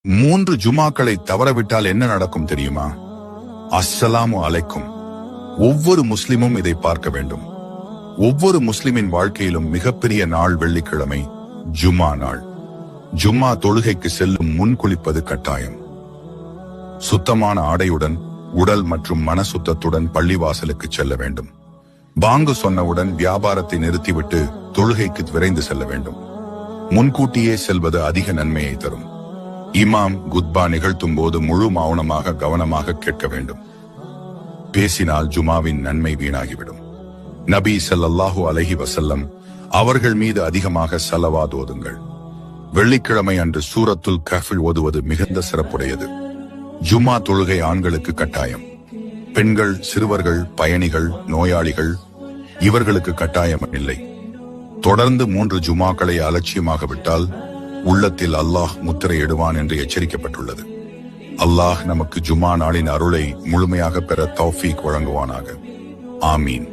3 ஜுமாக்களை தவறவிட்டால் என்ன நடக்கும் தெரியுமா? அஸ்ஸலாமு அலைக்கும். ஒவ்வொரு முஸ்லிமும் இதை பார்க்க வேண்டும். ஒவ்வொரு முஸ்லிமின் வாழ்க்கையிலும் மிகப்பெரிய நாள் வெள்ளிக்கிழமை, ஜும்மா நாள். ஜும்மா தொழுகைக்கு செல்லும் முன் குளிப்பது கட்டாயம். சுத்தமான ஆடையுடன், உடல் மற்றும் மன சுத்தத்துடன் பள்ளிவாசலுக்கு செல்ல வேண்டும். பாங்கு சொன்னவுடன் வியாபாரத்தை நிறுத்திவிட்டு தொழுகைக்கு விரைந்து செல்ல வேண்டும். முன்கூட்டியே செல்வது அதிக நன்மையை தரும். இமாம் குத்பா நிகழ்த்தும் போது முழு மௌனமாக கவனமாக கேட்க வேண்டும். பேசினால் ஜுமாவின் நன்மை வீணாகிவிடும். நபி ஸல்லல்லாஹு அலைஹி வஸல்லம் அவர்கள் மீது அதிகமாக ஸலவாத் ஓதுங்கள். வெள்ளிக்கிழமை அன்று சூரத்துல் கஹ்ஃப் ஓதுவது மிகுந்த சிறப்புடையது. ஜும்மா தொழுகை ஆண்களுக்கு கட்டாயம். பெண்கள், சிறுவர்கள், பயணிகள், நோயாளிகள் இவர்களுக்கு கட்டாயம் இல்லை. தொடர்ந்து 3 ஜுமாக்களை அலட்சியமாக விட்டால் உள்ளத்தில் அல்லாஹ் முத்திரையிடுவான் என்று எச்சரிக்கப்பட்டுள்ளது. அல்லாஹ் நமக்கு ஜும்மா நாளின் அருளை முழுமையாக பெற தௌஃபீக் வழங்குவானாக. ஆமீன்.